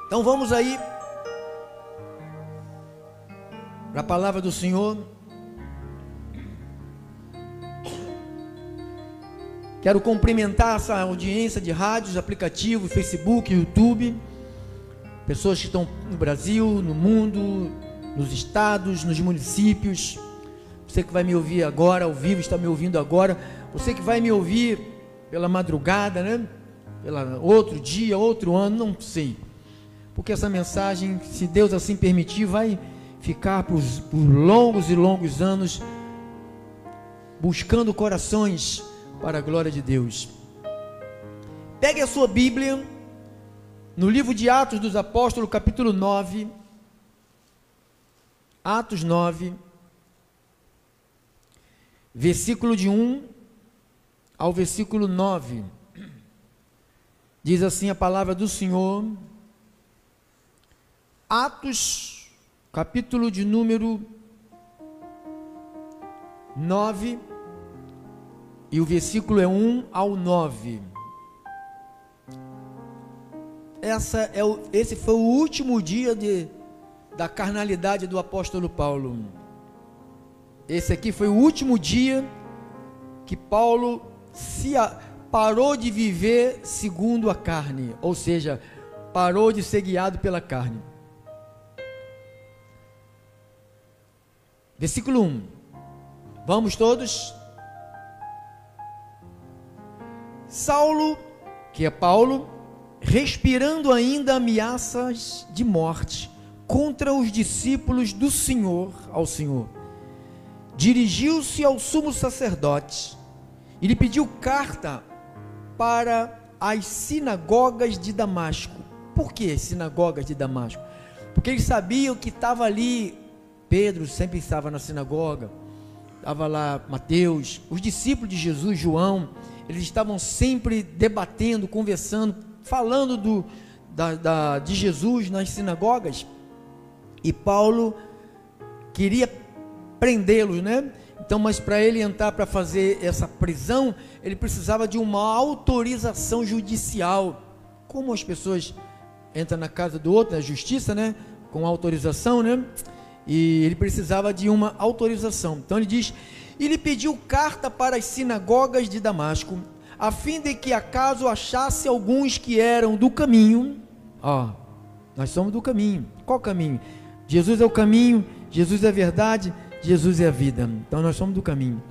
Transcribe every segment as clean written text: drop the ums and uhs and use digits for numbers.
Então vamos aí para a palavra do Senhor. Quero cumprimentar essa audiência de rádios, aplicativos, Facebook, YouTube, pessoas que estão no Brasil, no mundo, nos estados, nos municípios. Você que vai me ouvir agora, ao vivo, está me ouvindo agora. Você que vai me ouvir pela madrugada, né? Pela outro dia, outro ano, não sei. Porque essa mensagem, se Deus assim permitir, vai ficar por longos e longos anos, buscando corações para a glória de Deus. Pegue a sua Bíblia, no livro de Atos dos Apóstolos, capítulo 9, Atos 9, versículo de 1 ao versículo 9, diz assim a palavra do Senhor. Atos, capítulo de número 9, e o versículo é 1 ao 9. Esse foi o último dia da carnalidade do apóstolo Paulo. Esse aqui foi o último dia que Paulo parou de viver segundo a carne, ou seja, parou de ser guiado pela carne. Versículo 1. Vamos todos? Saulo, que é Paulo, respirando ainda ameaças de morte contra os discípulos do Senhor, dirigiu-se ao sumo sacerdote e lhe pediu carta para as sinagogas de Damasco. Por que as sinagogas de Damasco? Porque eles sabiam que estava ali, Pedro sempre estava na sinagoga, estava lá Mateus, os discípulos de Jesus, João, eles estavam sempre debatendo, conversando, falando de Jesus nas sinagogas, e Paulo queria prendê-los, né? Então, mas para ele entrar para fazer essa prisão, ele precisava de uma autorização judicial. Como as pessoas entram na casa do outro, na justiça, né? Com autorização, né? E ele precisava de uma autorização. Então ele diz: e lhe pediu carta para as sinagogas de Damasco, a fim de que acaso achasse alguns que eram do caminho. Nós somos do caminho. Qual caminho? Jesus é o caminho, Jesus é a verdade, Jesus é a vida. Então nós somos do caminho.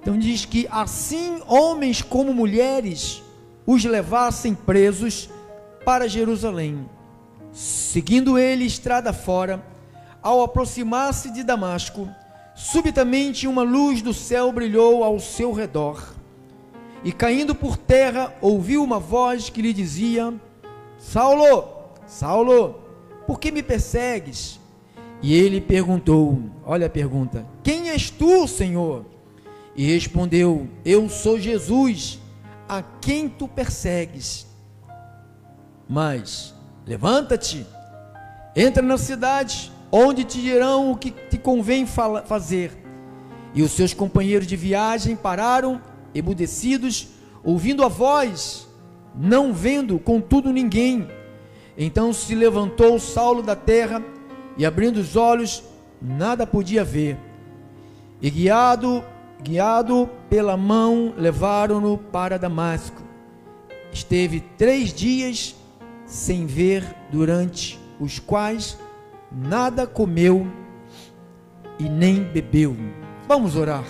Então diz que assim homens como mulheres os levassem presos para Jerusalém. Seguindo ele estrada fora, ao aproximar-se de Damasco, subitamente uma luz do céu brilhou ao seu redor, e caindo por terra, ouviu uma voz que lhe dizia: Saulo, Saulo, por que me persegues? E ele perguntou, olha a pergunta: quem és tu, Senhor? E respondeu: eu sou Jesus, a quem tu persegues. Mas levanta-te, entra na cidade, onde te dirão o que te convém fazer. E os seus companheiros de viagem pararam, emudecidos, ouvindo a voz, não vendo, contudo, ninguém. Então se levantou Saulo da terra, e abrindo os olhos, nada podia ver. E guiado pela mão, levaram-no para Damasco. Esteve 3 dias sem ver, durante os quais nada comeu e nem bebeu. Vamos orar.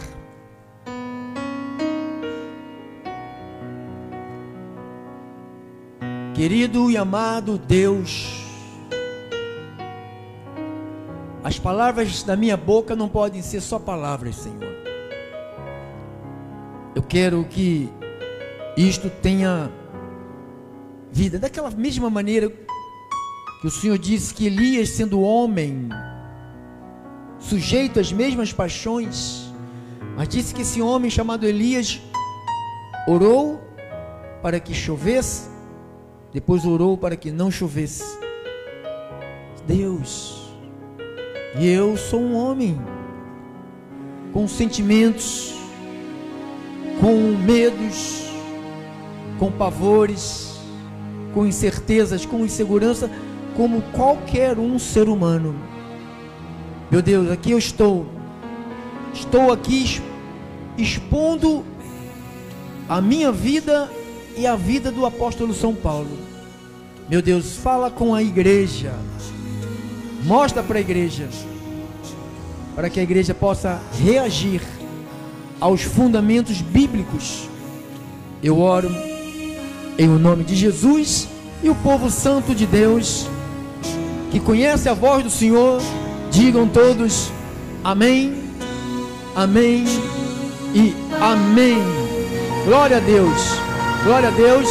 Querido e amado Deus, as palavras da minha boca não podem ser só palavras, Senhor. Eu quero que isto tenha vida, daquela mesma maneira que o Senhor disse que Elias, sendo homem, sujeito às mesmas paixões, mas disse que esse homem chamado Elias orou para que chovesse, depois orou para que não chovesse. Deus, e eu sou um homem com sentimentos, com medos, com pavores, com incertezas, com insegurança, como qualquer um ser humano. Meu Deus, aqui eu estou aqui expondo a minha vida e a vida do apóstolo São Paulo. Meu Deus, fala com a igreja, mostra para a igreja, para que a igreja possa reagir aos fundamentos bíblicos. Eu oro em o nome de Jesus, e o povo santo de Deus, que conhece a voz do Senhor, digam todos amém, amém e amém. Glória a Deus, glória a Deus,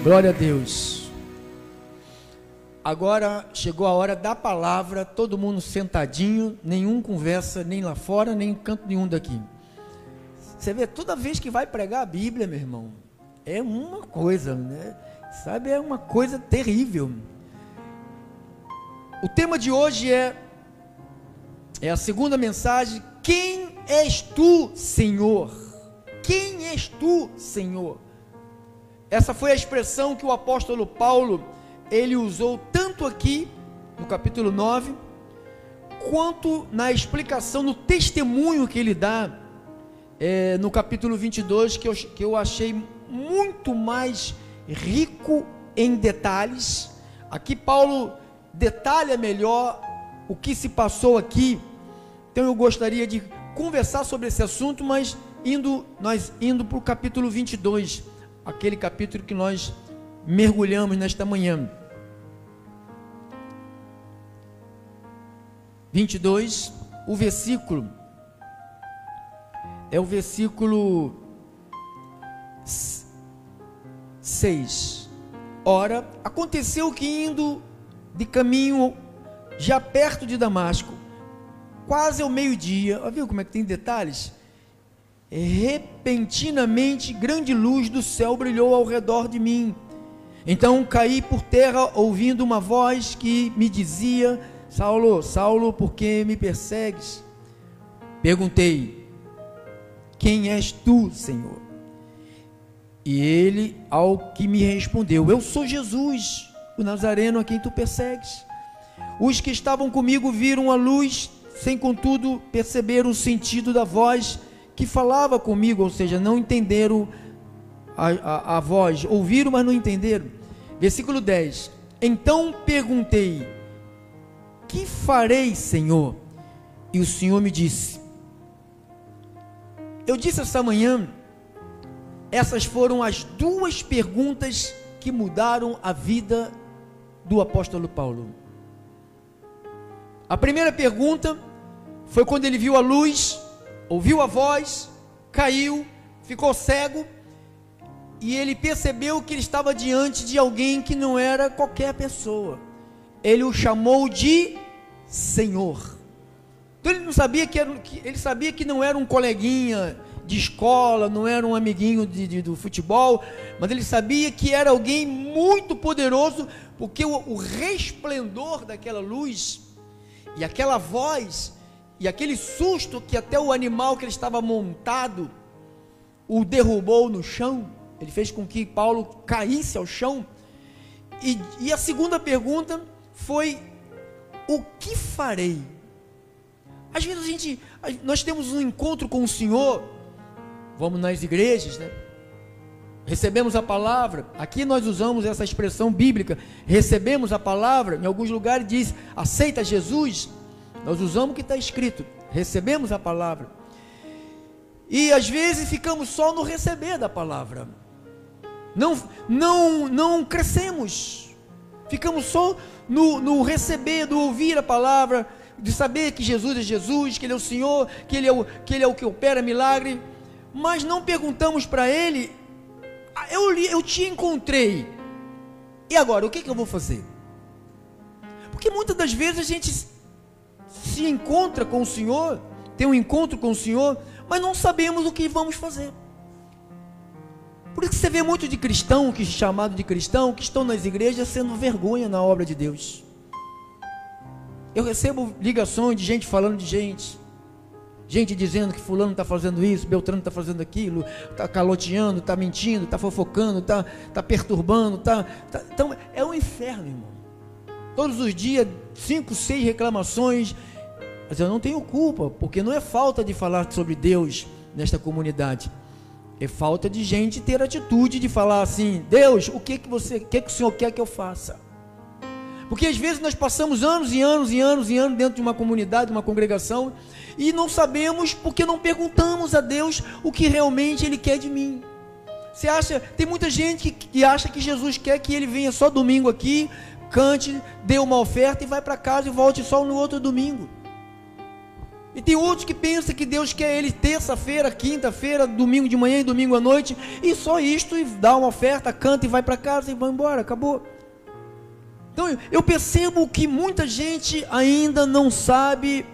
glória a Deus. Agora chegou a hora da palavra, todo mundo sentadinho, nenhum conversa, nem lá fora, nem em canto nenhum daqui. Você vê, toda vez que vai pregar a Bíblia, meu irmão, é uma coisa, né? Sabe, é uma coisa terrível. O tema de hoje é a segunda mensagem: quem és tu, Senhor? Quem és tu, Senhor? Essa foi a expressão que o apóstolo Paulo, ele usou tanto aqui, no capítulo 9, quanto na explicação, no testemunho que ele dá, no capítulo 22, que eu achei muito mais rico em detalhes. Aqui Paulo detalha melhor o que se passou aqui. Então eu gostaria de conversar sobre esse assunto, mas nós indo para o capítulo 22, aquele capítulo que nós mergulhamos nesta manhã. 22, o versículo é o versículo 6. Ora, aconteceu que indo de caminho, já perto de Damasco, quase ao meio-dia, viu como é que tem detalhes? Repentinamente, grande luz do céu brilhou ao redor de mim. Então caí por terra, ouvindo uma voz que me dizia: Saulo, Saulo, por que me persegues? Perguntei: quem és tu, Senhor? E ele, ao que me respondeu: eu sou Jesus, o Nazareno a quem tu persegues. Os que estavam comigo viram a luz, sem contudo perceber o sentido da voz que falava comigo, ou seja, não entenderam a voz, ouviram, mas não entenderam. Versículo 10: então perguntei: que farei, Senhor? E o Senhor me disse. Eu disse essa manhã, essas foram as duas perguntas que mudaram a vida do apóstolo Paulo. A primeira pergunta foi quando ele viu a luz, ouviu a voz, caiu, ficou cego, e ele percebeu que ele estava diante de alguém que não era qualquer pessoa. Ele o chamou de Senhor. Então ele não sabia ele sabia que não era um coleguinha de escola, não era um amiguinho do futebol, mas ele sabia que era alguém muito poderoso, porque o resplendor daquela luz e aquela voz e aquele susto que até o animal que ele estava montado o derrubou no chão, ele fez com que Paulo caísse ao chão. E a segunda pergunta foi: o que farei? Às vezes nós temos um encontro com o Senhor, vamos nas igrejas, né? Recebemos a palavra. Aqui nós usamos essa expressão bíblica, recebemos a palavra. Em alguns lugares diz: aceita Jesus. Nós usamos o que está escrito, recebemos a palavra. E às vezes ficamos só no receber da palavra, não crescemos, ficamos só no receber, do ouvir a palavra, de saber que Jesus é Jesus, que Ele é o Senhor, que Ele é o que opera milagre, mas não perguntamos para Ele: eu te encontrei, e agora, o que eu vou fazer? Porque muitas das vezes a gente se encontra com o Senhor, tem um encontro com o Senhor, mas não sabemos o que vamos fazer. Por isso que você vê muito de cristão, que chamado de cristão, que estão nas igrejas sendo vergonha na obra de Deus. Eu recebo ligações de gente falando de gente. Gente dizendo que fulano está fazendo isso, Beltrano está fazendo aquilo, está caloteando, está mentindo, está fofocando, está perturbando, então é um inferno, irmão. Todos os dias, 5, 6 reclamações, mas eu não tenho culpa, porque não é falta de falar sobre Deus nesta comunidade, é falta de gente ter atitude de falar assim: Deus, o que o Senhor quer que eu faça? Porque às vezes nós passamos anos e anos e anos e anos dentro de uma comunidade, uma congregação, e não sabemos porque não perguntamos a Deus o que realmente Ele quer de mim. Você acha, tem muita gente que acha que Jesus quer que ele venha só domingo aqui, cante, dê uma oferta e vai para casa e volte só no outro domingo. E tem outros que pensam que Deus quer ele terça-feira, quinta-feira, domingo de manhã e domingo à noite, e só isto, e dá uma oferta, canta e vai para casa e vai embora, acabou. Então eu percebo que muita gente ainda não sabe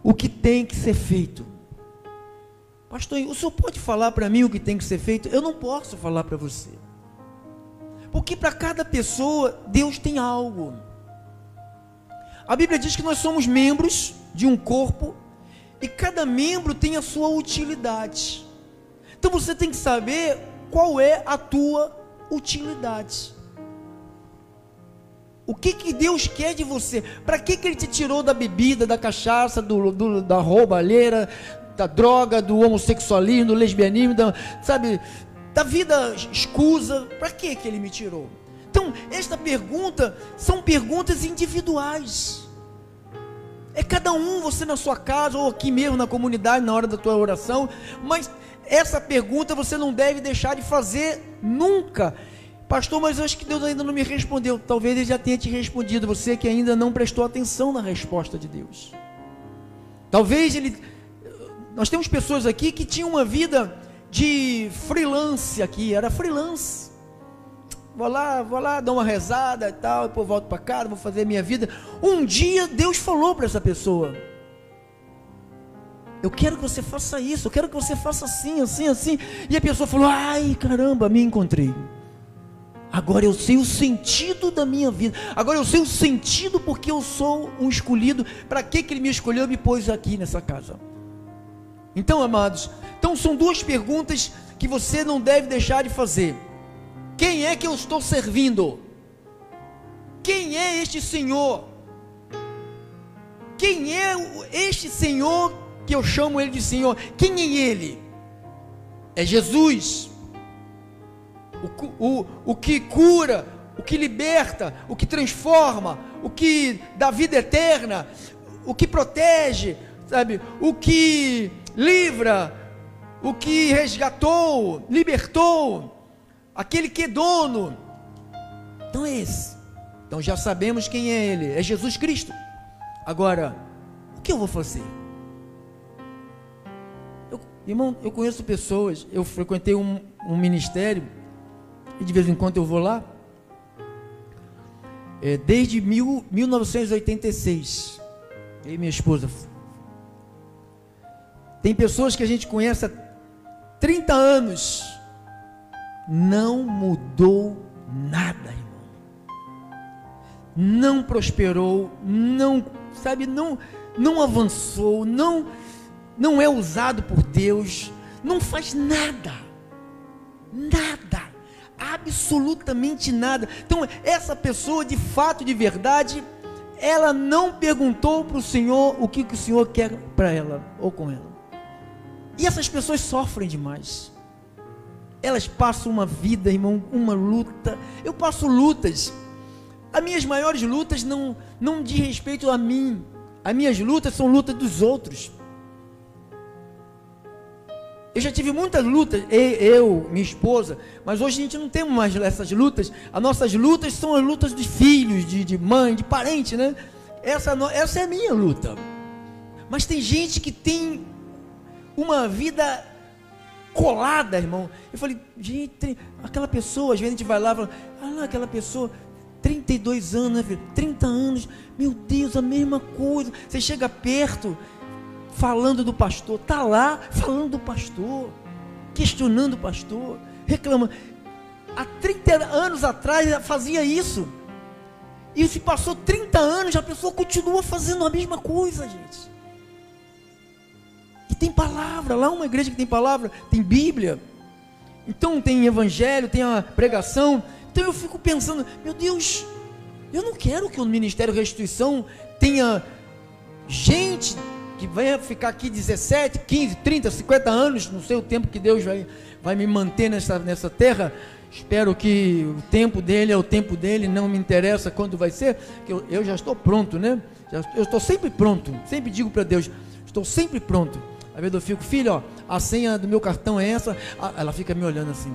o que tem que ser feito. Pastor, o senhor pode falar para mim o que tem que ser feito? Eu não posso falar para você, porque para cada pessoa Deus tem algo. A Bíblia diz que nós somos membros de um corpo, e cada membro tem a sua utilidade. Então você tem que saber qual é a tua utilidade. O que Deus quer de você? Para que Ele te tirou da bebida, da cachaça, da roubalheira, da droga, do homossexualismo, do lesbianismo, da vida escusa? Para que Ele me tirou? Então, esta pergunta são perguntas individuais. É cada um, você na sua casa, ou aqui mesmo na comunidade, na hora da tua oração, mas essa pergunta você não deve deixar de fazer nunca. Pastor, mas eu acho que Deus ainda não me respondeu. Talvez Ele já tenha te respondido, você que ainda não prestou atenção na resposta de Deus. Talvez nós temos pessoas aqui que tinham uma vida de freelance aqui, era freelance. Vou lá, dar uma rezada e tal, depois volto para casa, vou fazer a minha vida. Um dia Deus falou para essa pessoa: eu quero que você faça isso, eu quero que você faça assim, assim, assim. E a pessoa falou: ai caramba, me encontrei. Agora eu sei o sentido da minha vida. Agora eu sei o sentido porque eu sou um escolhido. Para que Ele me escolheu e me pôs aqui nessa casa? Então, amados, são duas perguntas que você não deve deixar de fazer. Quem é que eu estou servindo? Quem é este Senhor? Quem é este Senhor que eu chamo Ele de Senhor? Quem é Ele? É Jesus. O que cura, o que liberta, o que transforma, o que dá vida eterna, o que protege, o que livra, o que resgatou, libertou, aquele que é dono. Então é esse. Então já sabemos quem é Ele, é Jesus Cristo. Agora, o que eu vou fazer? Irmão, eu conheço pessoas, eu frequentei um ministério, e de vez em quando eu vou lá, desde 1986, eu e minha esposa. Tem pessoas que a gente conhece há 30 anos, não mudou nada, irmão, não prosperou, não avançou, não é usado por Deus, não faz nada, absolutamente nada. Então essa pessoa, de fato, de verdade, ela não perguntou para o Senhor o que o Senhor quer para ela ou com ela. E essas pessoas sofrem demais. Elas passam uma vida, irmão, uma luta. Eu passo lutas. As minhas maiores lutas não diz respeito a mim. As minhas lutas são lutas dos outros. Eu já tive muitas lutas, eu, minha esposa, mas hoje a gente não tem mais essas lutas. As nossas lutas são as lutas de filhos, de mãe, de parente, né? Essa é a minha luta. Mas tem gente que tem uma vida colada, irmão. Eu falei, gente, aquela pessoa, às vezes a gente vai lá e fala, aquela pessoa, 32 anos, né, filho? 30 anos, meu Deus, a mesma coisa. Você chega perto, falando do pastor, está lá falando do pastor, questionando o pastor, reclamando. Há 30 anos atrás fazia isso, e se passou 30 anos, a pessoa continua fazendo a mesma coisa, gente. tem palavra, lá uma igreja que tem palavra, tem Bíblia, então tem evangelho, tem a pregação. Então eu fico pensando, meu Deus, eu não quero que o Ministério Restituição tenha gente que vai ficar aqui 17, 15, 30, 50 anos, não sei o tempo que Deus vai me manter nessa terra. Espero que o tempo dele é o tempo dele, não me interessa quando vai ser, que eu já estou pronto, né? Eu estou sempre pronto, sempre digo para Deus, estou sempre pronto. Às vezes eu fico, filho, ó, a senha do meu cartão é essa. Ela fica me olhando assim.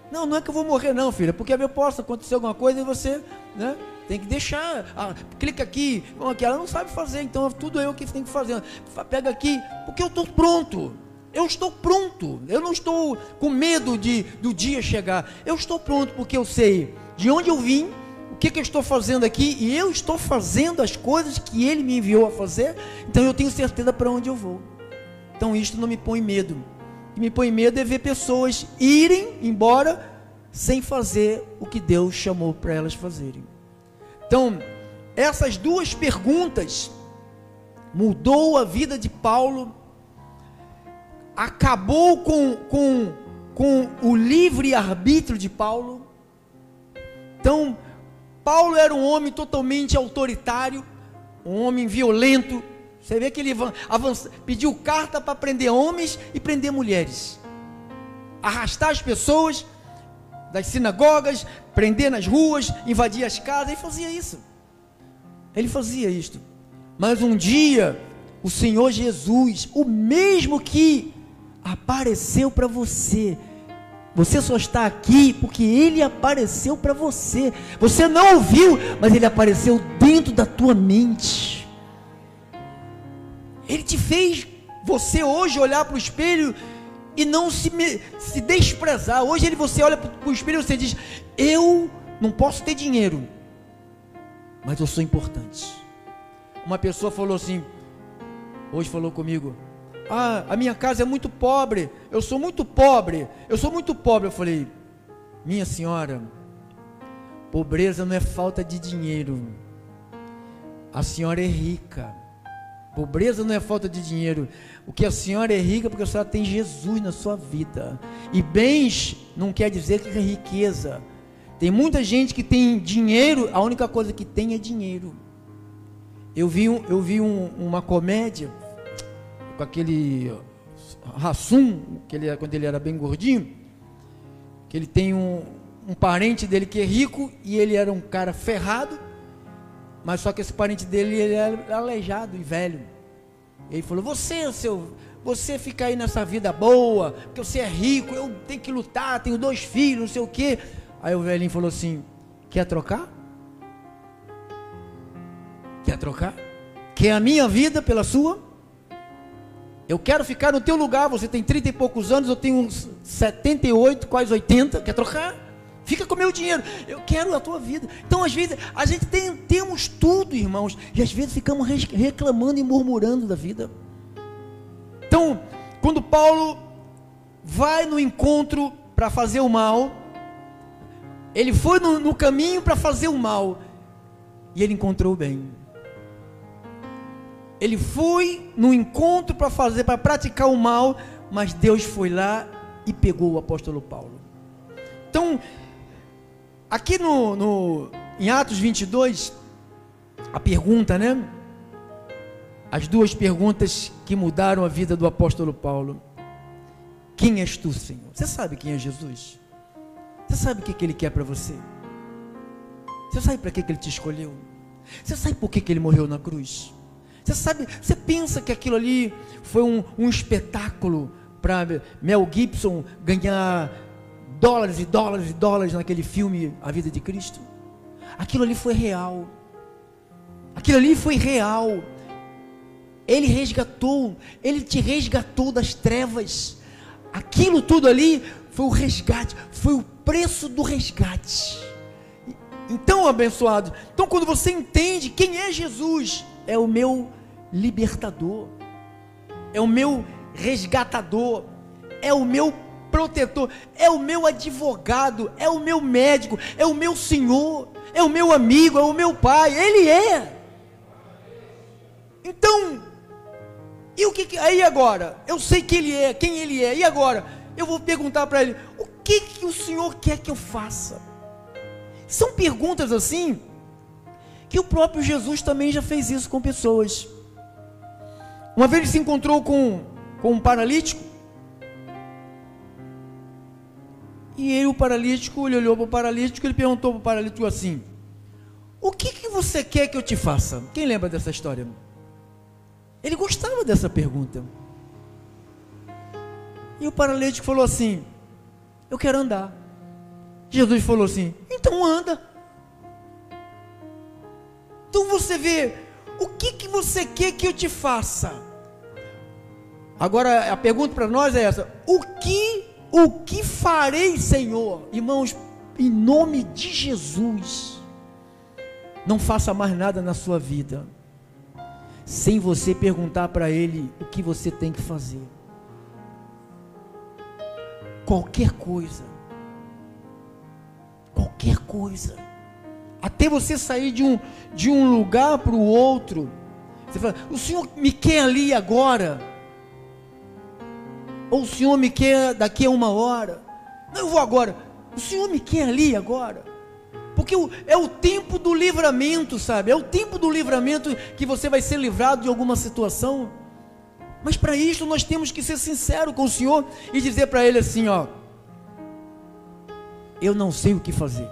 Não é que eu vou morrer não, filha, porque possa acontecer alguma coisa e você, né, tem que deixar, clica aqui, ela não sabe fazer, então tudo eu que tenho que fazer. Pega aqui, porque eu estou pronto. Eu estou pronto, eu não estou com medo do dia chegar, eu estou pronto, porque eu sei de onde eu vim, o que eu estou fazendo aqui, e eu estou fazendo as coisas que Ele me enviou a fazer, então eu tenho certeza para onde eu vou. Então isto não me põe medo. O que me põe medo é ver pessoas irem embora sem fazer o que Deus chamou para elas fazerem. Então, essas duas perguntas mudou a vida de Paulo, acabou com o livre-arbítrio de Paulo. Então, Paulo era um homem totalmente autoritário, um homem violento. Você vê que ele pediu carta para prender homens e prender mulheres, arrastar as pessoas das sinagogas, prender nas ruas, invadir as casas. Ele fazia isto. Mas um dia, o Senhor Jesus, o mesmo que apareceu para você, você só está aqui porque Ele apareceu para você. Você não ouviu, mas Ele apareceu dentro da tua mente. Ele te fez você hoje olhar para o espelho e não se desprezar. Hoje você olha para o espelho e você diz, eu não posso ter dinheiro, mas eu sou importante. Uma pessoa falou assim, hoje falou comigo, a minha casa é muito pobre, eu sou muito pobre. Eu falei, minha senhora, pobreza não é falta de dinheiro, a senhora é rica. Pobreza não é falta de dinheiro. O que a senhora é rica porque a senhora tem Jesus na sua vida. E bens não quer dizer que é riqueza. Tem muita gente que tem dinheiro, a única coisa que tem é dinheiro. Eu vi uma comédia com aquele Hassum, quando ele era bem gordinho, que ele tem um parente dele que é rico e ele era um cara ferrado, mas só que esse parente dele ele era aleijado e velho. Ele falou, você fica aí nessa vida boa, porque você é rico, eu tenho que lutar, tenho 2 filhos, não sei o quê. Aí o velhinho falou assim, quer trocar? Quer trocar? Quer a minha vida pela sua? Eu quero ficar no teu lugar, você tem 30 e poucos anos, eu tenho uns 78, quase 80, quer trocar? Fica com o meu dinheiro, eu quero a tua vida. Então às vezes a gente temos tudo, irmãos, e às vezes ficamos reclamando e murmurando da vida. Então, quando Paulo vai no encontro para fazer o mal, ele foi no caminho para fazer o mal, e ele encontrou o bem. Ele foi no encontro para praticar o mal, mas Deus foi lá e pegou o apóstolo Paulo. Então, aqui em Atos 22, a pergunta, né? As duas perguntas que mudaram a vida do apóstolo Paulo. Quem és tu, Senhor? Você sabe quem é Jesus? Você sabe o que Ele quer para você? Você sabe para que Ele te escolheu? Você sabe por que Ele morreu na cruz? Você pensa que aquilo ali foi um espetáculo para Mel Gibson ganhar dólares e dólares e dólares naquele filme A Vida de Cristo? Aquilo ali foi real. Aquilo ali foi real. Ele te resgatou das trevas. Aquilo tudo ali foi o resgate, foi o preço do resgate. Então, abençoado, então quando você entende quem é Jesus, é o meu libertador, é o meu resgatador, é o meu protetor, é o meu advogado, é o meu médico, é o meu Senhor, é o meu amigo, é o meu Pai, Ele é. Então, E o que aí agora? Eu sei que ele é, quem ele é. E agora? Eu vou perguntar para ele: o que o Senhor quer que eu faça? São perguntas assim que o próprio Jesus também já fez isso com pessoas. Uma vez ele se encontrou com um paralítico. E ele, o paralítico, ele olhou para o paralítico e ele perguntou para o paralítico assim: o que você quer que eu te faça? Quem lembra dessa história? Ele gostava dessa pergunta. E o paralítico falou assim: eu quero andar. Jesus falou assim: então anda. Então você vê, o que você quer que eu te faça? Agora a pergunta para nós é essa: o que farei, Senhor? Irmãos, em nome de Jesus, não faça mais nada na sua vida sem você perguntar para Ele o que você tem que fazer. Qualquer coisa, até você sair de um lugar para o outro, você fala: o Senhor me quer ali agora, ou o Senhor me quer daqui a 1 hora. Não, eu vou agora. O Senhor me quer ali agora, porque é o tempo do livramento, sabe? É o tempo do livramento que você vai ser livrado de alguma situação. Mas para isso nós temos que ser sinceros com o Senhor e dizer para Ele assim: ó, eu não sei o que fazer.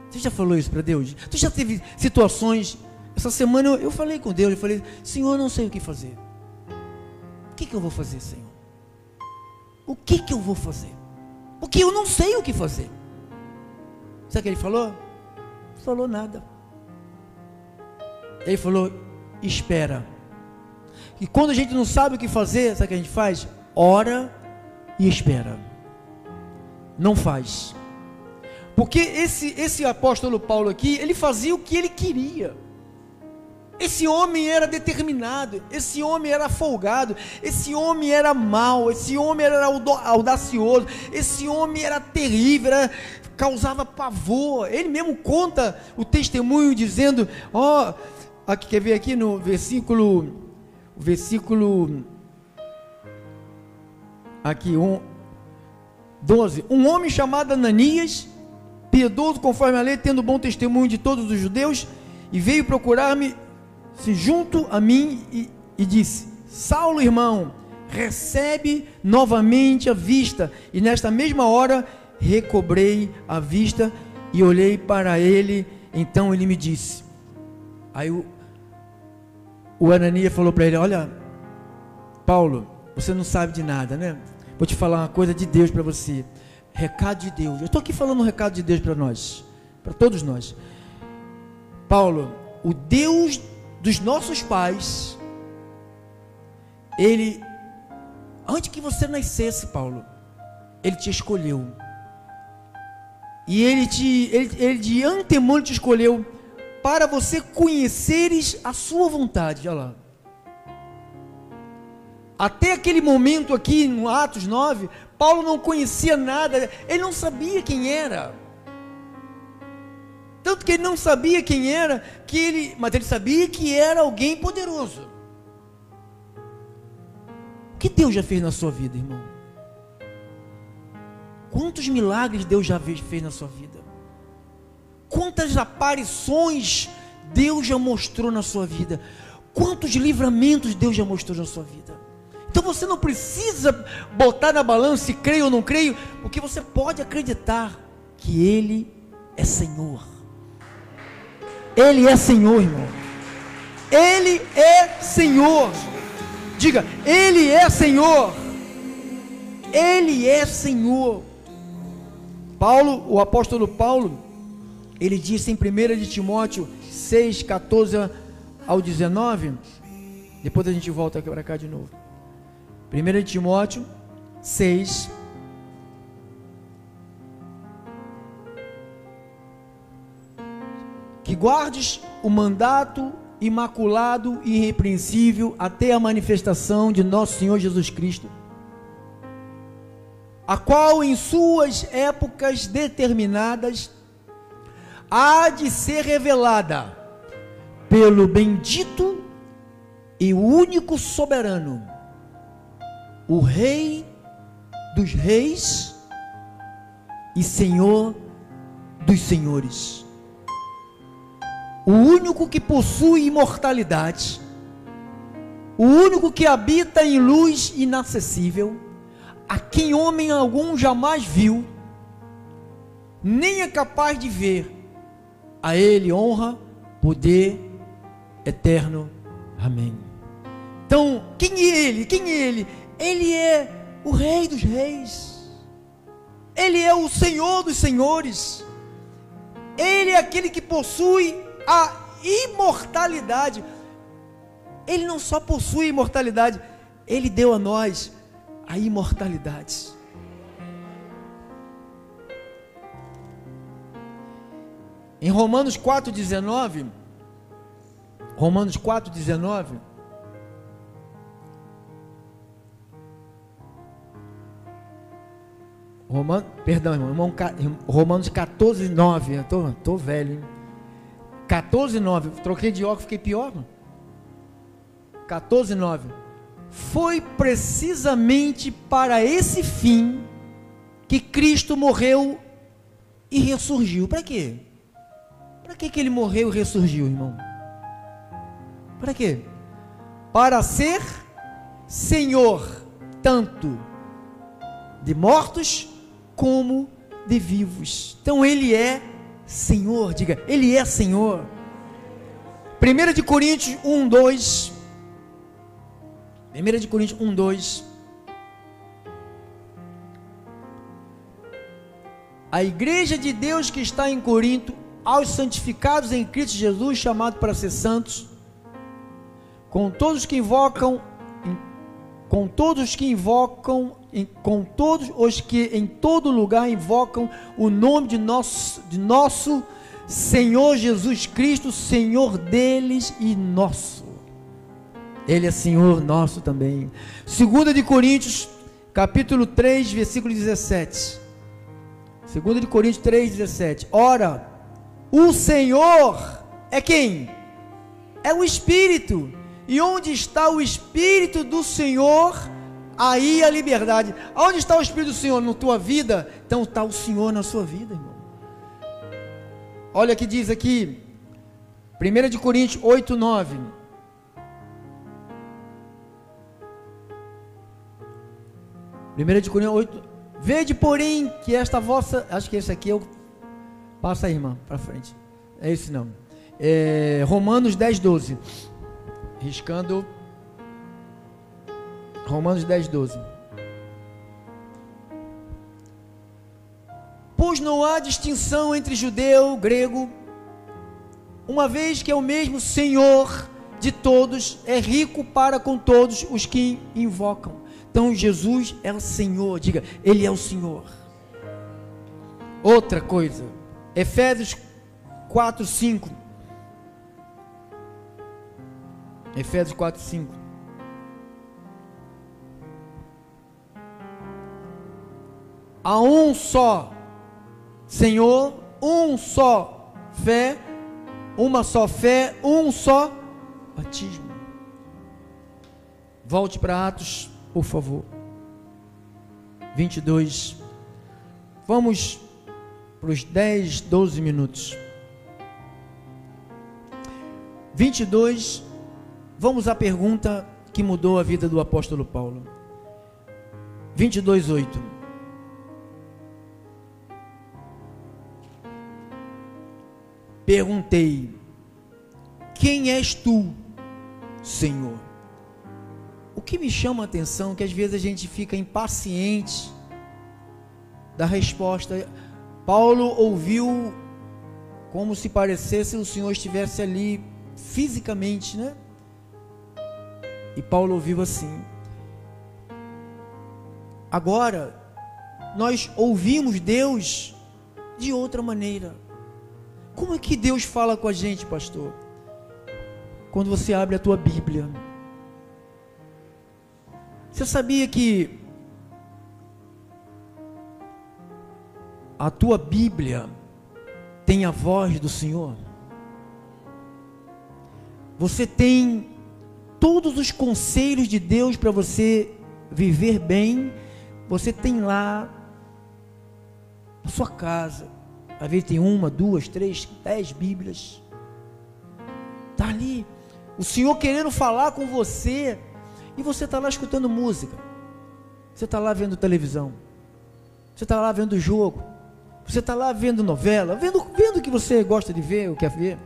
Você já falou isso para Deus? Você já teve situações? Essa semana eu falei com Deus, eu falei: Senhor, eu não sei o que fazer. O que eu vou fazer, Senhor? O que eu vou fazer? Porque eu não sei o que fazer. Sabe o que Ele falou? Não falou nada. Ele falou: espera. E quando a gente não sabe o que fazer, sabe o que a gente faz? Ora e espera. Não faz. Porque esse apóstolo Paulo aqui, ele fazia o que ele queria. Esse homem era determinado, esse homem era folgado, esse homem era mau, esse homem era audacioso, esse homem era terrível, causava pavor. Ele mesmo conta o testemunho dizendo, aqui, quer ver aqui no versículo aqui, 12, um homem chamado Ananias, piedoso conforme a lei, tendo bom testemunho de todos os judeus, e veio procurar-me junto a mim e disse: Saulo, irmão, recebe novamente a vista. E nesta mesma hora recobrei a vista e olhei para ele. Então ele me disse, aí o Ananias falou para ele: olha, Paulo, você não sabe de nada, né? Vou te falar uma coisa de Deus para você. Recado de Deus. Eu estou aqui falando um recado de Deus para nós, para todos nós. Paulo, o Deus dos nossos pais, Ele, antes que você nascesse, Paulo, Ele te escolheu. E Ele de antemão te escolheu para você conheceres a sua vontade. Olha lá. Até aquele momento aqui no Atos 9, Paulo não conhecia nada, ele não sabia quem era. Tanto que ele não sabia quem era, mas ele sabia que era alguém poderoso. O que Deus já fez na sua vida, irmão? Quantos milagres Deus já fez na sua vida? Quantas aparições Deus já mostrou na sua vida? Quantos livramentos Deus já mostrou na sua vida? Então você não precisa botar na balança se creio ou não creio, porque você pode acreditar que Ele é Senhor. Ele é Senhor, irmão. Ele é Senhor. Diga: Ele é Senhor. Ele é Senhor. Paulo, o apóstolo Paulo, ele disse em 1 de Timóteo 6, 14 ao 19, depois a gente volta aqui para cá de novo. 1 de Timóteo 6, que guardes o mandato imaculado e irrepreensível até a manifestação de nosso Senhor Jesus Cristo, a qual em suas épocas determinadas há de ser revelada pelo bendito e o único soberano, o Rei dos reis e Senhor dos senhores, o único que possui imortalidade, o único que habita em luz inacessível, a quem homem algum jamais viu, nem é capaz de ver. A Ele honra, poder eterno. Amém. Então, quem é Ele? Quem é Ele? Ele é o Rei dos reis, Ele é o Senhor dos senhores, Ele é aquele que possui a imortalidade. Ele não só possui imortalidade, Ele deu a nós a imortalidade. Em Romanos 4,19, Romanos 4,19, Romanos 14,9, eu tô velho, hein? 14,9, troquei de óculos, fiquei pior, mano. 14,9, foi precisamente para esse fim que Cristo morreu e ressurgiu. Para quê? Para que Ele morreu e ressurgiu, irmão? Para quê? Para ser Senhor, tanto de mortos como de vivos. Então Ele é Senhor, diga, Ele é Senhor. 1 de Coríntios 1:2, 1 de Coríntios 1:2, a igreja de Deus que está em Corinto, aos santificados em Cristo Jesus, chamados para ser santos, com todos os que invocam em todo lugar invocam o nome de nosso Senhor Jesus Cristo, Senhor deles e nosso. Ele é Senhor nosso também. 2 de Coríntios, capítulo 3, versículo 17. 2 de Coríntios 3, 17. Ora, o Senhor é quem? É o Espírito. E onde está o Espírito do Senhor, aí a liberdade. Onde está o Espírito do Senhor na tua vida? Então está o Senhor na sua vida, irmão. Olha o que diz aqui, 1 de Coríntios 8, 9. De Coríntios 8. Vede, porém, que esta vossa... Acho que esse aqui eu... Passa aí, irmão, para frente. É esse não. Romanos 10, 12. Riscando. Romanos 10, 12. Pois não há distinção entre judeu, grego, uma vez que é o mesmo Senhor de todos, é rico para com todos os que invocam. Então Jesus é o Senhor, diga, Ele é o Senhor. Outra coisa, Efésios 4, 5. Efésios 4, 5. Há um só Senhor, um só fé, uma só fé, um só batismo. Volte para Atos, por favor. 22. Vamos para os 10, 12 minutos. 22. Vamos à pergunta que mudou a vida do apóstolo Paulo. 22, 8. Perguntei: quem és tu, Senhor? O que me chama a atenção é que às vezes a gente fica impaciente da resposta. Paulo ouviu como se parecesse o Senhor estivesse ali fisicamente, né? E Paulo ouviu assim. Agora, nós ouvimos Deus de outra maneira. Como é que Deus fala com a gente, pastor? Quando você abre a tua Bíblia. Você sabia que a tua Bíblia tem a voz do Senhor? Você tem todos os conselhos de Deus para você viver bem, você tem lá na sua casa. Às vezes tem 1, 2, 3, 10 Bíblias. Está ali. O Senhor querendo falar com você. E você está lá escutando música. Você está lá vendo televisão. Você está lá vendo jogo. Você está lá vendo novela. Vendo o que você gosta de ver, ou quer ver.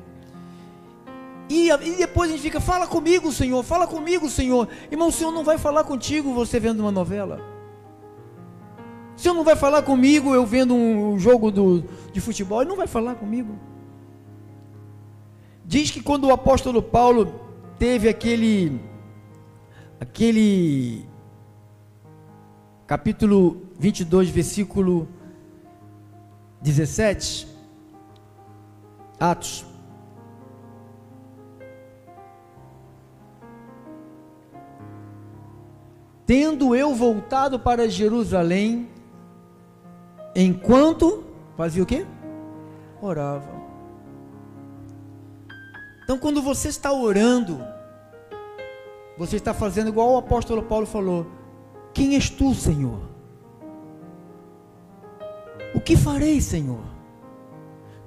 E depois a gente fica, fala comigo, Senhor, fala comigo, Senhor. Irmão, o Senhor não vai falar contigo você vendo uma novela. O Senhor não vai falar comigo eu vendo um jogo de futebol. Ele não vai falar comigo. Diz que quando o apóstolo Paulo teve aquele capítulo 22, versículo 17, Atos. Tendo eu voltado para Jerusalém, enquanto fazia o quê? Orava. Então, quando você está orando, você está fazendo igual o apóstolo Paulo falou: quem és tu, Senhor? O que farei, Senhor?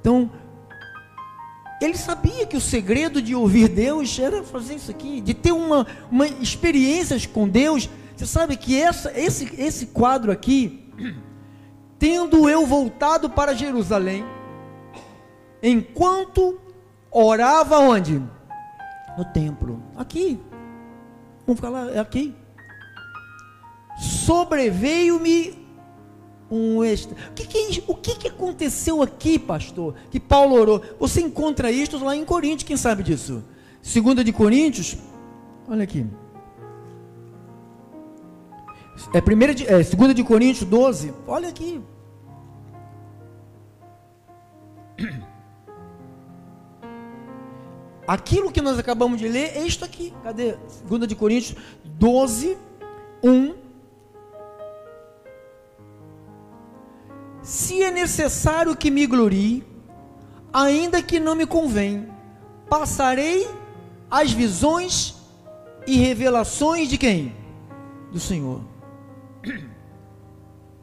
Então, ele sabia que o segredo de ouvir Deus era fazer isso aqui, de ter uma experiência com Deus. Você sabe que esse quadro aqui, tendo eu voltado para Jerusalém, enquanto orava onde? No templo. Aqui. Vamos ficar lá, é aqui. Sobreveio-me um extra. O que aconteceu aqui, pastor? Que Paulo orou. Você encontra isto lá em Coríntios, quem sabe disso? 2 de Coríntios, olha aqui. 2 de Coríntios 12, olha aqui. Aquilo que nós acabamos de ler é isto aqui. Cadê? 2 de Coríntios 12, 1. Se é necessário que me glorie, ainda que não me convém, passarei as visões e revelações de quem? Do Senhor.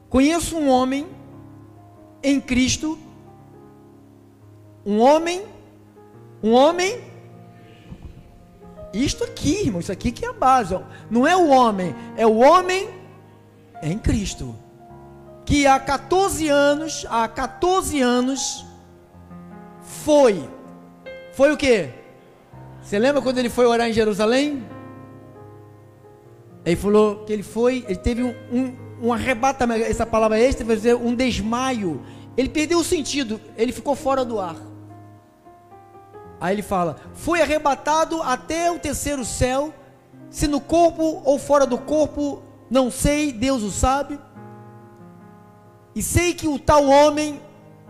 Conheço um homem em Cristo, um homem, isto aqui, irmão, isso aqui que é a base, ó. Não é o homem, é o homem em Cristo, que há 14 anos, foi o quê? Você lembra quando ele foi orar em Jerusalém? Ele falou que ele teve um arrebatamento, essa palavra extra vai dizer um desmaio, ele perdeu o sentido, ele ficou fora do ar. Aí ele fala, foi arrebatado até o terceiro céu, se no corpo ou fora do corpo, não sei, Deus o sabe, e sei que o tal homem,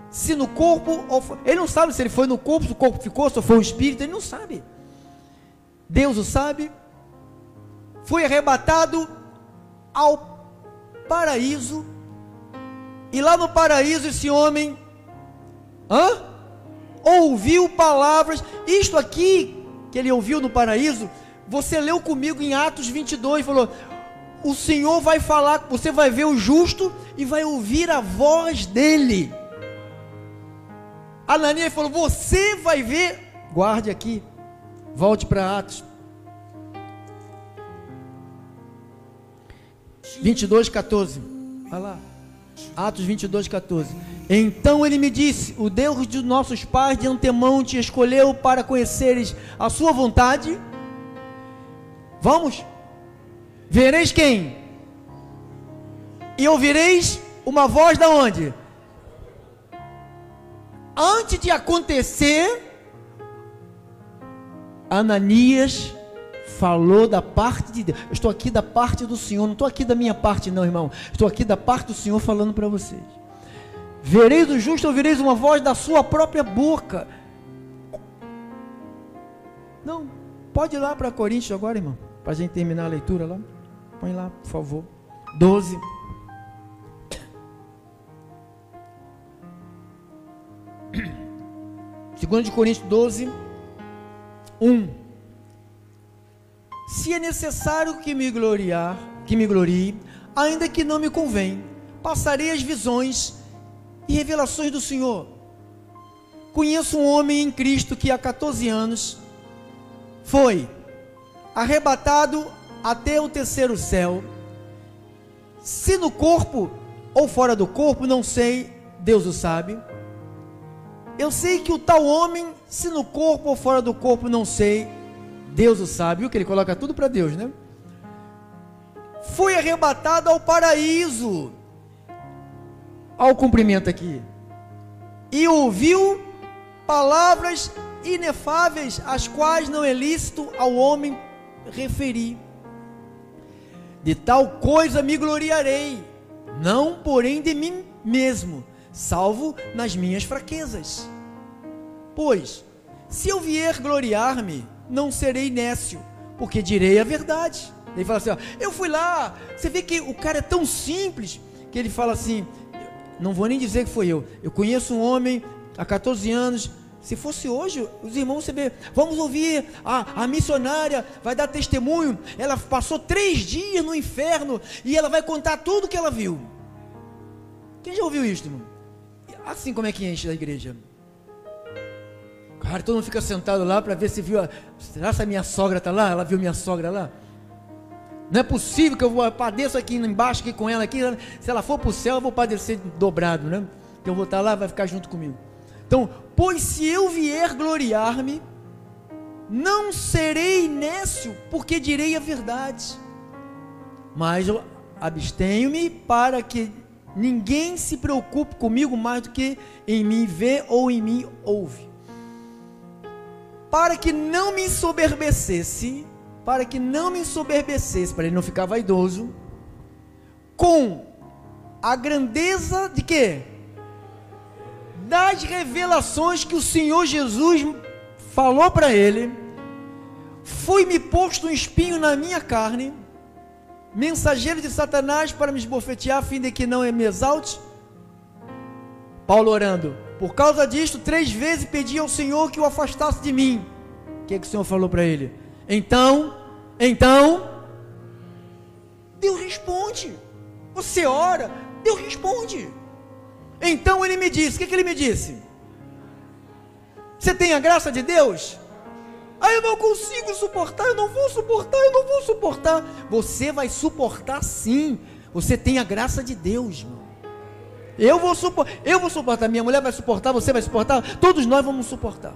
se no corpo, ele não sabe se ele foi no corpo, se o corpo ficou, se foi o espírito, ele não sabe, Deus o sabe, foi arrebatado ao paraíso, e lá no paraíso esse homem, ouviu palavras, isto aqui, que ele ouviu no paraíso, você leu comigo em Atos 22, falou, o Senhor vai falar, você vai ver o justo, e vai ouvir a voz dele. Ananias falou, você vai ver, guarde aqui, volte para Atos 22:14, vai lá, Atos 22:14. Então ele me disse, o Deus de nossos pais de antemão te escolheu para conheceres a sua vontade. Vamos, vereis quem? E ouvireis uma voz da onde? Antes de acontecer, Ananias falou da parte de Deus. Eu estou aqui da parte do Senhor, não estou aqui da minha parte não, irmão, estou aqui da parte do Senhor falando para vocês. Vereis o justo, ouvireis uma voz da sua própria boca. Não, pode ir lá para Coríntios agora, irmão, para a gente terminar a leitura lá, põe lá, por favor, 12. Segundo de Coríntios 12, 1. se é necessário que me glorie, ainda que não me convém, passarei as visões e revelações do Senhor. Conheço um homem em Cristo que há 14 anos foi arrebatado até o terceiro céu, se no corpo ou fora do corpo, não sei, Deus o sabe. Eu sei que o tal homem, se no corpo ou fora do corpo, não sei, Deus o sabe. Viu que ele coloca tudo para Deus, né? Foi arrebatado ao paraíso, ao cumprimento aqui, e ouviu palavras inefáveis, as quais não é lícito ao homem referir. De tal coisa me gloriarei, não porém de mim mesmo, salvo nas minhas fraquezas. Pois, se eu vier gloriar-me, não serei nécio, porque direi a verdade. Ele fala assim, ó, eu fui lá, você vê que o cara é tão simples, que ele fala assim, não vou nem dizer que foi eu conheço um homem há 14 anos, se fosse hoje, os irmãos, você vê, vamos ouvir, a missionária vai dar testemunho, ela passou 3 dias no inferno, e ela vai contar tudo que ela viu. Quem já ouviu isso, irmão? Assim como é que enche a igreja? Cara, todo mundo fica sentado lá para ver se viu, será que a minha sogra está lá? Ela viu minha sogra lá? Não é possível que eu padeça aqui embaixo, aqui com ela, aqui, se ela for para o céu, eu vou padecer dobrado, né? Que eu vou estar lá, vai ficar junto comigo. Então, pois se eu vier gloriar-me, não serei nécio, porque direi a verdade, mas eu abstenho-me para que ninguém se preocupe comigo mais do que em mim vê ou em mim ouve, para que não me ensoberbecesse, para ele não ficar vaidoso, com a grandeza de quê? Das revelações que o Senhor Jesus falou para ele. Foi-me posto um espinho na minha carne, mensageiro de Satanás para me esbofetear, a fim de que não me exalte. Paulo orando, por causa disto 3 vezes pedi ao Senhor que o afastasse de mim. O que o Senhor falou para ele? Então, Deus responde. Você ora, Deus responde. Então ele me disse, o que ele me disse? Você tem a graça de Deus? Eu não consigo suportar, eu não vou suportar. Você vai suportar sim, você tem a graça de Deus, irmão. Eu vou suportar, minha mulher vai suportar, você vai suportar, todos nós vamos suportar.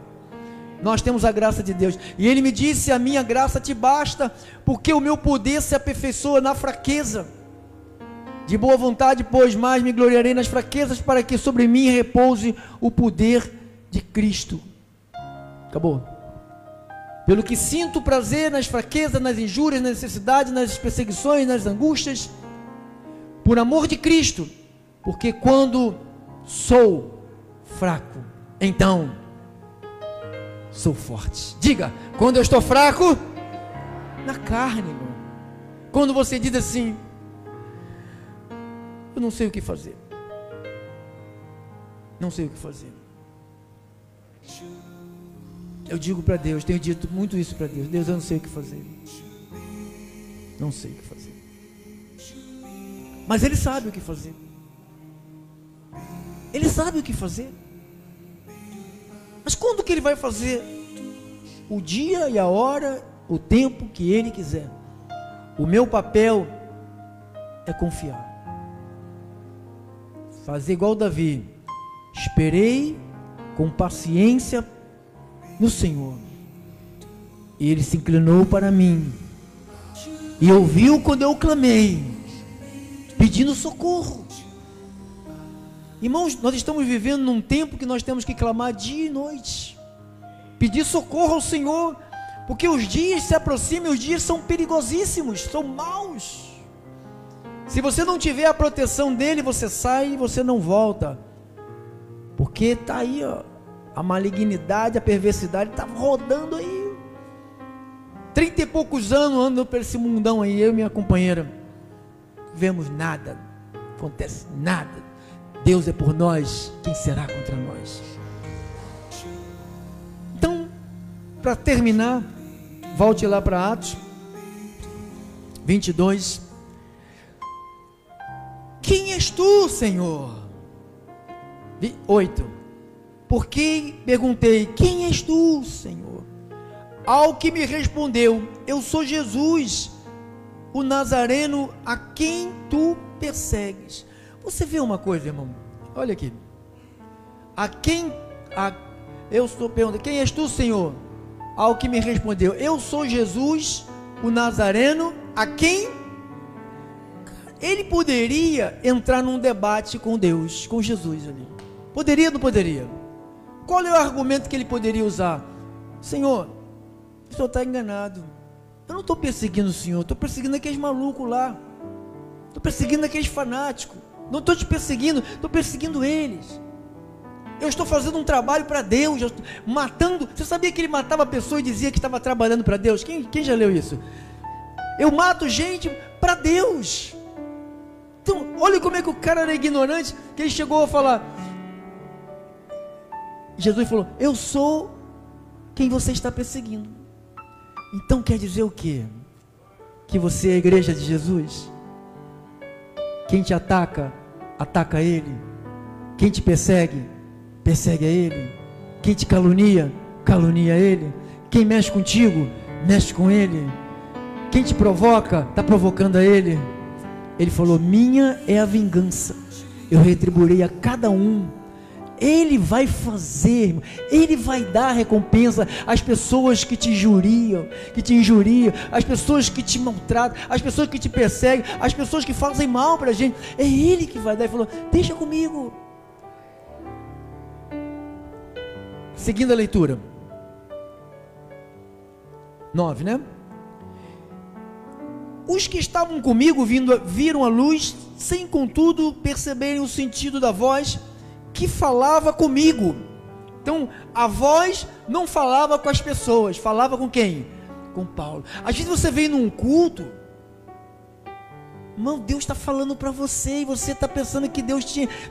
Nós temos a graça de Deus. E ele me disse, a minha graça te basta, porque o meu poder se aperfeiçoa na fraqueza. De boa vontade, pois mais me gloriarei nas fraquezas, para que sobre mim repouse o poder de Cristo. Acabou. Pelo que sinto prazer nas fraquezas, nas injúrias, nas necessidades, nas perseguições, nas angústias, por amor de Cristo, porque quando sou fraco, então sou forte. Diga, quando eu estou fraco, na carne, irmão. Quando você diz assim, eu não sei o que fazer, eu digo para Deus, tenho dito muito isso para Deus, Deus, eu não sei o que fazer, mas Ele sabe o que fazer, mas quando que Ele vai fazer? O dia e a hora, o tempo que Ele quiser. O meu papel é confiar, fazer igual Davi, esperei com paciência no Senhor, e Ele se inclinou para mim, e ouviu quando eu clamei, pedindo socorro. Irmãos, nós estamos vivendo num tempo que nós temos que clamar dia e noite, pedir socorro ao Senhor, porque os dias se aproximam, os dias são perigosíssimos, são maus. Se você não tiver a proteção dele, você sai e você não volta, porque está aí, ó, a malignidade, a perversidade está rodando aí, 30 e poucos anos andando por esse mundão aí, eu e minha companheira, vemos nada, acontece nada. Deus é por nós, quem será contra nós? Então, para terminar, volte lá para Atos, 22. Quem és tu, Senhor? 8. Porque perguntei, quem és tu, Senhor? Ao que me respondeu, eu sou Jesus, o Nazareno, a quem tu persegues. Você vê uma coisa, irmão? Olha aqui. Eu estou perguntando, quem és tu, Senhor? Ao que me respondeu, eu sou Jesus, o Nazareno, a quem... Ele poderia entrar num debate com Deus, com Jesus ali. Poderia ou não poderia? Qual é o argumento que ele poderia usar? Senhor, o senhor está enganado. Eu não estou perseguindo o senhor, estou perseguindo aqueles malucos lá. Estou perseguindo aqueles fanáticos. Não estou te perseguindo, estou perseguindo eles. Eu estou fazendo um trabalho para Deus, matando. Você sabia que ele matava a pessoa e dizia que estava trabalhando para Deus? Quem já leu isso? Eu mato gente para Deus. Então, olha como é que o cara era ignorante, que ele chegou a falar. Jesus falou, eu sou quem você está perseguindo. Então quer dizer o quê? Que você é a igreja de Jesus? Quem te ataca, ataca ele. Quem te persegue, persegue a ele. Quem te calunia, calunia ele. Quem mexe contigo, mexe com ele. Quem te provoca, está provocando a ele. Ele falou, minha é a vingança, eu retribuirei a cada um. Ele vai fazer, ele vai dar a recompensa às pessoas que te injuriam, às pessoas que te maltratam, às pessoas que te perseguem, às pessoas que fazem mal para a gente. É ele que vai dar. Ele falou, deixa comigo. Seguindo a leitura 9, né? Os que estavam comigo viram a luz, sem contudo perceberem o sentido da voz que falava comigo. Então, a voz não falava com as pessoas, falava com quem? Com Paulo. Às vezes você vem num culto, irmão, Deus está falando para você, e você está pensando que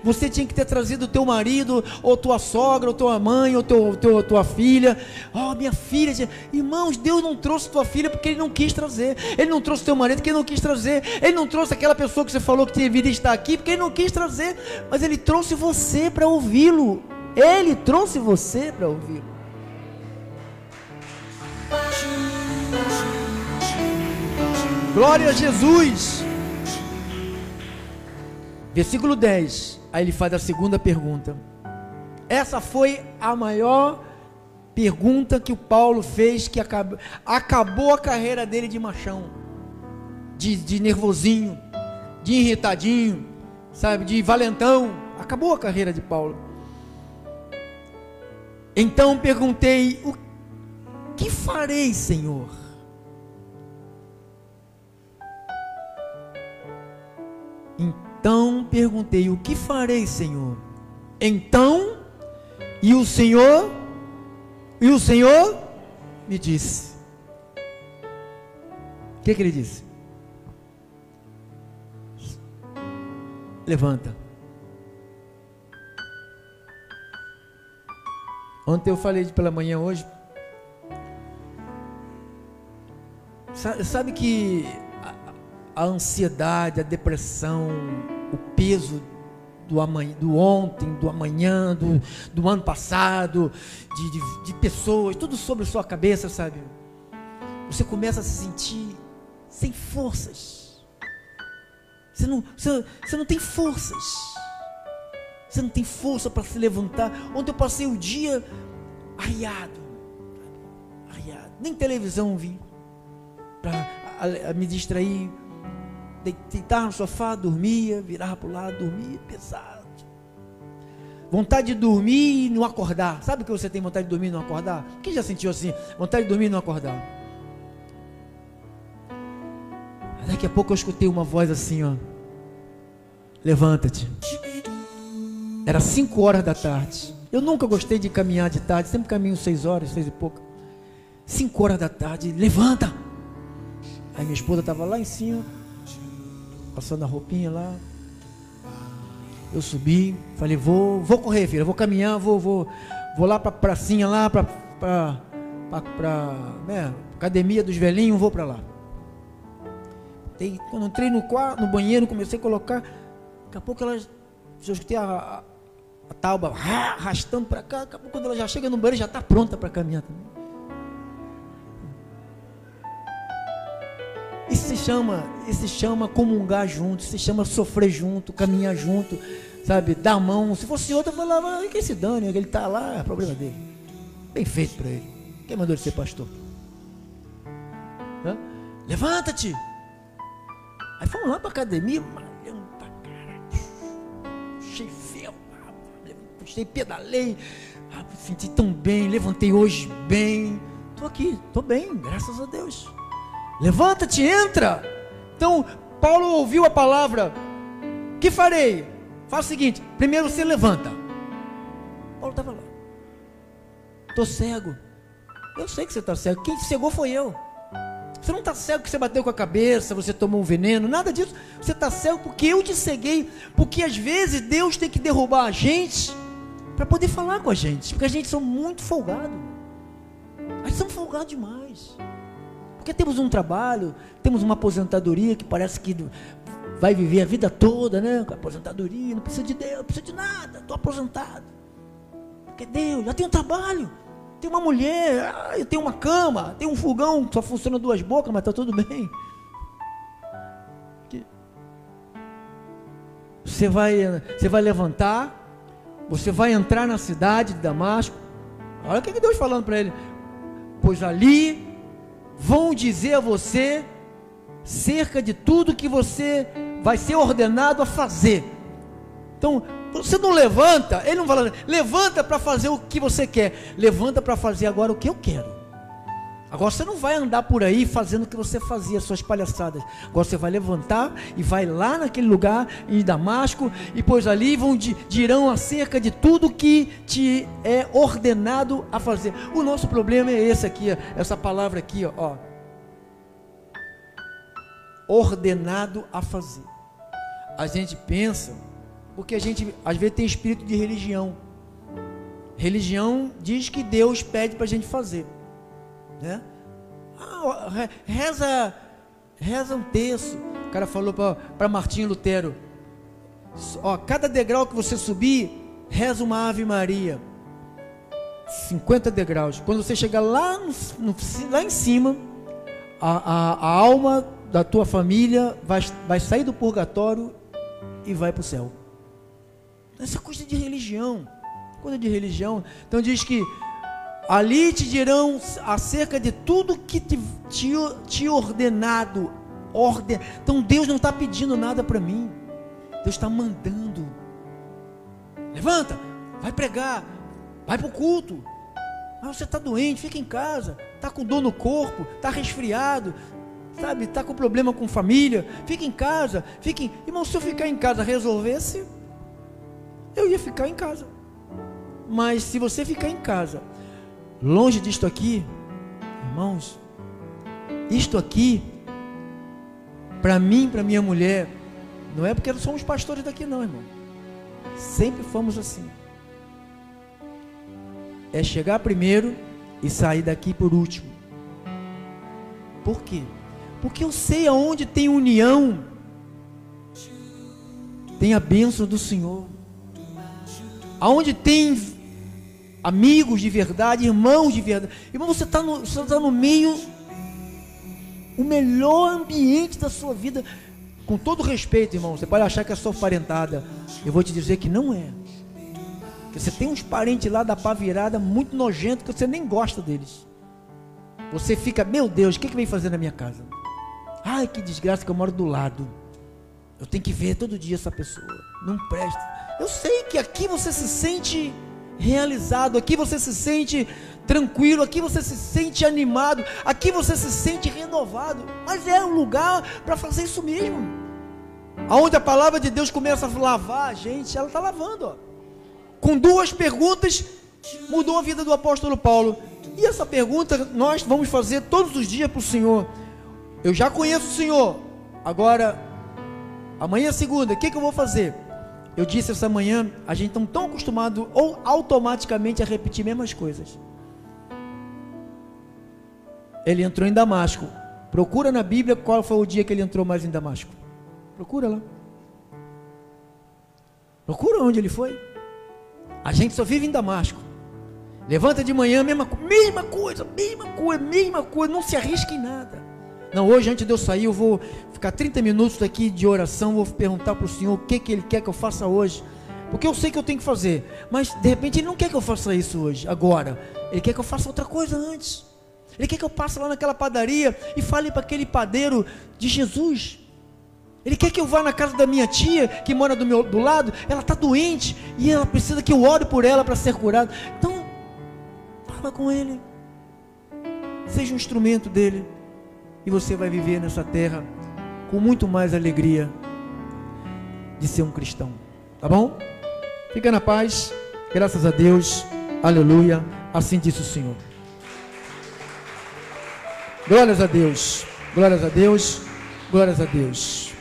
você tinha que ter trazido o teu marido, ou tua sogra, ou tua mãe, ou tua filha. Oh, minha filha. Irmãos, Deus não trouxe tua filha porque Ele não quis trazer. Ele não trouxe teu marido porque Ele não quis trazer. Ele não trouxe aquela pessoa que você falou que deveria estar aqui porque Ele não quis trazer. Mas Ele trouxe você para ouvi-lo. Ele trouxe você para ouvi-lo. Glória a Jesus. Versículo 10, aí ele faz a segunda pergunta. Essa foi a maior pergunta que o Paulo fez, que acabou a carreira dele de machão, de nervosinho, de irritadinho, sabe, de valentão. Acabou a carreira de Paulo. Então perguntei, o que farei, Senhor? Então perguntei, o que farei, Senhor? Então, e o Senhor me disse. O que ele disse? Levanta. Ontem eu falei pela manhã, hoje. Sabe que a ansiedade, a depressão, o peso do amanhã, do ontem, do amanhã, do ano passado, de pessoas, tudo sobre sua cabeça, sabe? Você começa a se sentir sem forças. Você não tem forças. Você não tem força para se levantar. Ontem eu passei o dia arriado. Nem televisão vi para me distrair. Deitar no sofá, dormia, virava para o lado, dormia, pesado. Vontade de dormir e não acordar. Sabe que você tem vontade de dormir e não acordar? Quem já sentiu assim? Vontade de dormir e não acordar. Daqui a pouco eu escutei uma voz assim, ó. Levanta-te. Era 5 horas da tarde. Eu nunca gostei de caminhar de tarde. Sempre caminho 6 horas, 6 e pouco. 5 horas da tarde. Levanta. Aí minha esposa estava lá em cima, passando a roupinha lá. Eu subi, falei, vou correr, filha, vou caminhar, vou lá para a pracinha lá, para academia dos velhinhos, vou para lá. Quando eu entrei no banheiro, comecei a colocar, daqui a pouco ela, eu escutei a tábua arrastando para cá, daqui a pouco quando ela já chega no banheiro, já está pronta para caminhar também. Isso se chama comungar junto, se chama sofrer junto, caminhar junto, sabe, dar a mão. Se fosse outro, eu falava, que se dane, ele está lá, é problema dele. Bem feito para ele. Quem mandou ele ser pastor? Levanta-te. Aí fomos lá para a academia, malhando para caralho, puxei ferro, puxei, pedalei, me senti tão bem, levantei hoje bem, estou aqui, estou bem, graças a Deus. Levanta-te, entra. Então, Paulo ouviu a palavra, que farei? Faz o seguinte, primeiro você levanta. Paulo estava lá, estou cego. Eu sei que você está cego, quem te cegou foi eu. Você não está cego porque você bateu com a cabeça, você tomou um veneno, nada disso. Você está cego porque eu te ceguei. Porque às vezes Deus tem que derrubar a gente para poder falar com a gente. Porque a gente são muito folgados. A gente somos folgados demais. Porque temos um trabalho, temos uma aposentadoria que parece que vai viver a vida toda, né? Com a aposentadoria, não precisa de Deus, não precisa de nada, estou aposentado. Porque Deus, já tenho trabalho. Tem uma mulher, eu tenho uma cama, tem um fogão que só funciona 2 bocas, mas está tudo bem. Você vai levantar, você vai entrar na cidade de Damasco. Olha o que Deus falando para ele. Pois ali vão dizer a você cerca de tudo que você vai ser ordenado a fazer. Então, você não levanta, ele não fala, levanta para fazer o que você quer, levanta para fazer agora o que eu quero. Agora você não vai andar por aí fazendo o que você fazia, suas palhaçadas. Agora você vai levantar e vai lá naquele lugar em Damasco, e pois ali dirão acerca de tudo que te é ordenado a fazer. O nosso problema é esse aqui, essa palavra aqui, ó. Ordenado a fazer. A gente pensa, porque a gente às vezes tem espírito de religião. Religião diz que Deus pede para a gente fazer, né? Reza um terço. O cara falou para Martinho Lutero: cada degrau que você subir, reza uma Ave Maria. 50 degraus. Quando você chegar lá em cima, a alma da tua família vai sair do purgatório e vai para o céu. Essa coisa de religião, então diz que ali te dirão acerca de tudo que te ordenado. Então Deus não está pedindo nada para mim, Deus está mandando. Levanta, vai pregar, vai para o culto. Mas você está doente, fica em casa, está com dor no corpo, está resfriado, sabe, está com problema com família, fica em casa, irmão, se eu ficar em casa resolvesse, eu ia ficar em casa. Mas se você ficar em casa, longe disto aqui, irmãos, isto aqui, para mim, para minha mulher, não é porque nós somos pastores daqui não, irmão. Sempre fomos assim. É chegar primeiro e sair daqui por último. Por quê? Porque eu sei aonde tem união, tem a bênção do Senhor. Aonde tem amigos de verdade, irmãos de verdade. Irmão, você está no meio, o melhor ambiente da sua vida. Com todo respeito, irmão, você pode achar que é sua parentada. Eu vou te dizer que não é. Porque você tem uns parentes lá da pá virada muito nojento que você nem gosta deles. Você fica, meu Deus, o que vem fazer na minha casa? Ai, que desgraça que eu moro do lado. Eu tenho que ver todo dia essa pessoa. Não presta. Eu sei que aqui você se sente realizado, aqui você se sente tranquilo, aqui você se sente animado, aqui você se sente renovado, mas é um lugar para fazer isso mesmo. Aonde a palavra de Deus começa a lavar a gente, ela está lavando, ó. Com 2 perguntas, mudou a vida do apóstolo Paulo. E essa pergunta nós vamos fazer todos os dias para o Senhor. Eu já conheço o Senhor, agora, amanhã é segunda, o que eu vou fazer? Eu disse essa manhã, a gente está tão acostumado ou automaticamente a repetir as mesmas coisas. Ele entrou em Damasco, Procura na Bíblia qual foi o dia que ele entrou mais em Damasco. Procura lá. Procura onde ele foi. A gente só vive em Damasco. Levanta de manhã, mesma coisa, não se arrisca em nada. Não, hoje antes de eu sair, eu vou ficar 30 minutos aqui de oração, vou perguntar para o Senhor o que Ele quer que eu faça hoje, porque eu sei que eu tenho que fazer, mas de repente Ele não quer que eu faça isso hoje, agora, Ele quer que eu faça outra coisa antes. Ele quer que eu passe lá naquela padaria e fale para aquele padeiro de Jesus. Ele quer que eu vá na casa da minha tia, que mora do lado, ela está doente, e ela precisa que eu ore por ela para ser curada. Então, fala com Ele, seja um instrumento dEle, e você vai viver nessa terra com muito mais alegria de ser um cristão, tá bom? Fica na paz, graças a Deus, aleluia, assim disse o Senhor. Glórias a Deus, glórias a Deus, glórias a Deus.